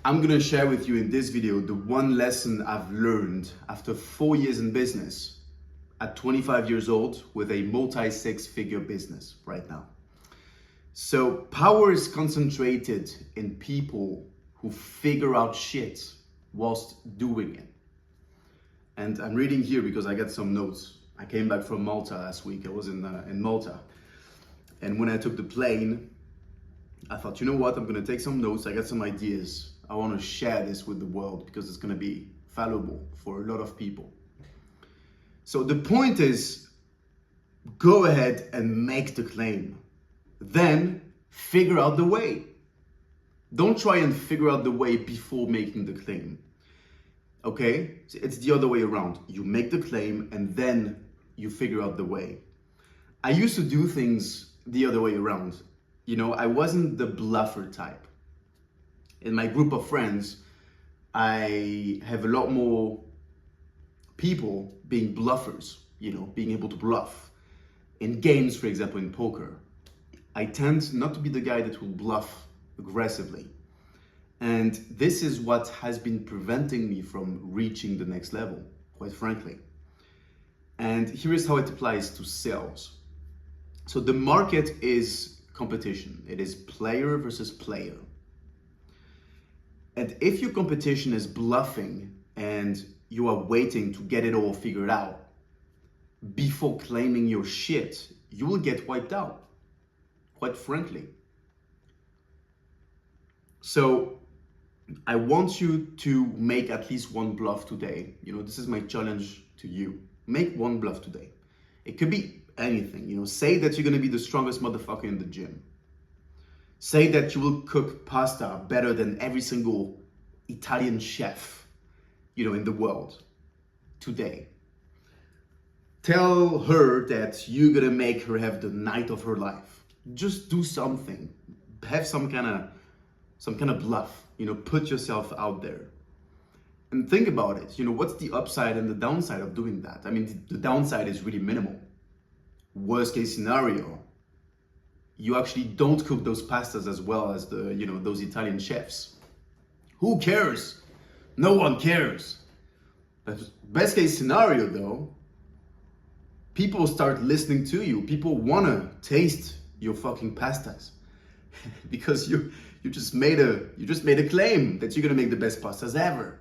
I'm gonna share with you in this video the one lesson I've learned after 4 years in business at 25 years old with a multi-six-figure business right now. So power is concentrated in people who figure out shit whilst doing it. And I'm reading here because I got some notes. I came back from Malta last week. I was in Malta. And when I took the plane, I thought, you know what? I'm gonna take some notes. I got some ideas. I wanna share this with the world because it's gonna be valuable for a lot of people. So the point is, go ahead and make the claim. Then figure out the way. Don't try and figure out the way before making the claim. Okay? It's the other way around. You make the claim and then you figure out the way. I used to do things the other way around. You know, I wasn't the bluffer type. In my group of friends, I have a lot more people being bluffers, you know, being able to bluff. In games, for example, in poker, I tend not to be the guy that will bluff aggressively. And this is what has been preventing me from reaching the next level, quite frankly. And here is how it applies to sales. So the market is competition. It is player versus player. And if your competition is bluffing and you are waiting to get it all figured out before claiming your shit, you will get wiped out, quite frankly. So I want you to make at least one bluff today. You know, this is my challenge to you. Make one bluff today. It could be anything, you know, say that you're gonna be the strongest motherfucker in the gym. Say that you will cook pasta better than every single Italian chef, you know, in the world today. Tell her that you're gonna make her have the night of her life. Just do something. Have some kind of bluff, you know, put yourself out there. And think about it, you know, what's the upside and the downside of doing that? I mean, the downside is really minimal. Worst case scenario, you actually don't cook those pastas as well as those Italian chefs. Who cares? No one cares. But best case scenario though, people start listening to you. People wanna taste your fucking pastas because you just made a claim that you're gonna make the best pastas ever.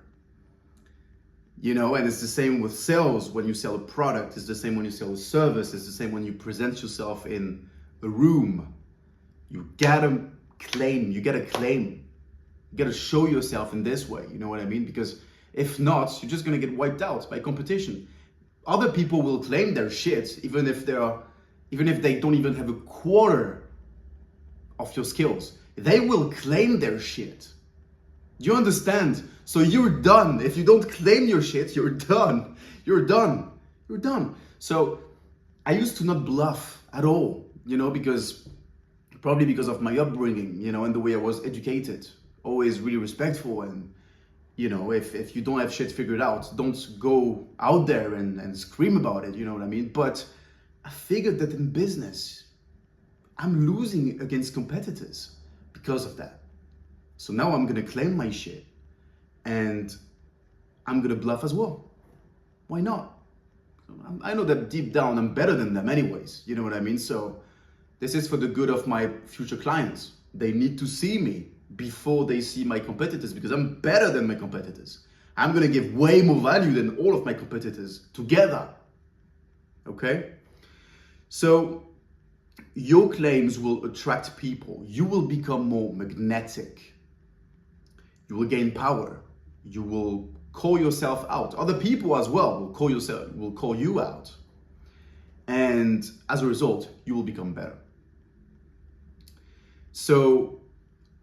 You know, and it's the same with sales. When you sell a product, it's the same when you sell a service, it's the same when you present yourself in a room. You gotta claim, you gotta show yourself in this way, you know what I mean? Because if not, you're just gonna get wiped out by competition. Other people will claim their shit even if they don't even have a quarter of your skills. They will claim their shit. Do you understand? So you're done. If you don't claim your shit, you're done. You're done. You're done. So I used to not bluff at all, you know, probably because of my upbringing, you know, and the way I was educated. Always really respectful, and you know, if you don't have shit figured out, don't go out there and scream about it, you know what I mean? But I figured that in business, I'm losing against competitors because of that. So now I'm gonna claim my shit and I'm gonna bluff as well. Why not? I know that deep down I'm better than them anyways, you know what I mean? So this is for the good of my future clients. They need to see me before they see my competitors because I'm better than my competitors. I'm gonna give way more value than all of my competitors together. Okay? So your claims will attract people. You will become more magnetic. You will gain power. You will call yourself out. Other people as well will call you out. And as a result, you will become better. So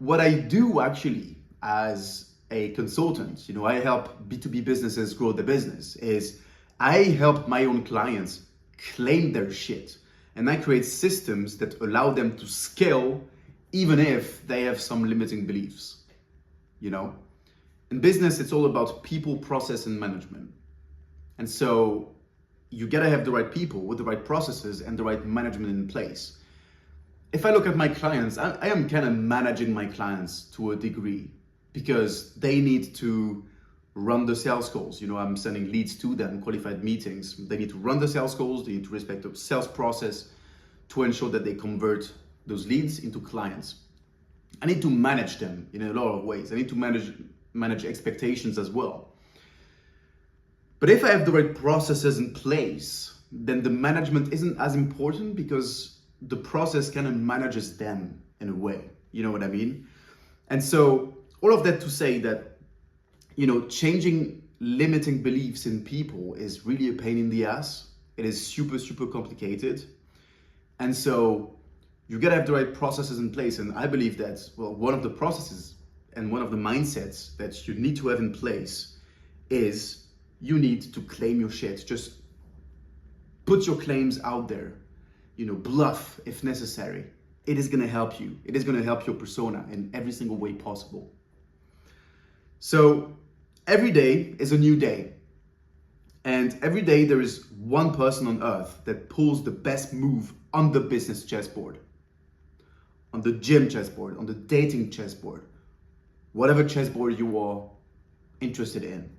what I do actually as a consultant, you know, I help B2B businesses grow their business, is I help my own clients claim their shit. And I create systems that allow them to scale even if they have some limiting beliefs. You know, in business, it's all about people, process, and management. And so you gotta have the right people with the right processes and the right management in place. If I look at my clients, I am kind of managing my clients to a degree. because they need to run the sales calls. I'm sending leads to them, qualified meetings. They need to run the sales calls. They need to respect the sales process to ensure that they convert those leads into clients. I need to manage them in a lot of ways. I need to manage expectations as well. But if I have the right processes in place, then the management isn't as important, because the process kind of manages them in a way. You know what I mean? And so all of that to say that, changing limiting beliefs in people is really a pain in the ass. It is super, super complicated. And so you gotta have the right processes in place. And I believe that, one of the processes and one of the mindsets that you need to have in place is you need to claim your shit. Just put your claims out there, bluff if necessary. It is gonna help you. It is gonna help your persona in every single way possible. So every day is a new day. And every day there is one person on earth that pulls the best move on the business chessboard, on the gym chessboard, on the dating chessboard, whatever chessboard you are interested in.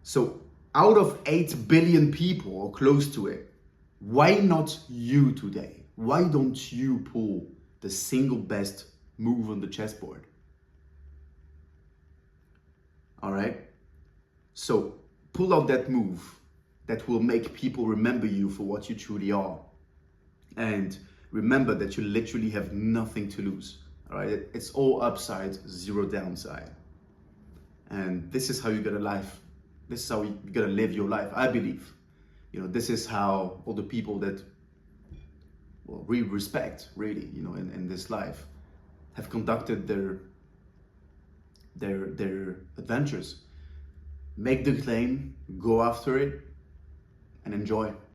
So out of 8 billion people or close to it, why not you today? Why don't you pull the single best move on the chessboard? All right? So pull out that move that will make people remember you for what you truly are. And remember that you literally have nothing to lose. All right? It's all upside, zero downside. And this is how you get a life. This is how you gotta live your life, I believe. This is how all the people that we respect, really, in this life, have conducted their adventures. Make the claim, go after it, and enjoy.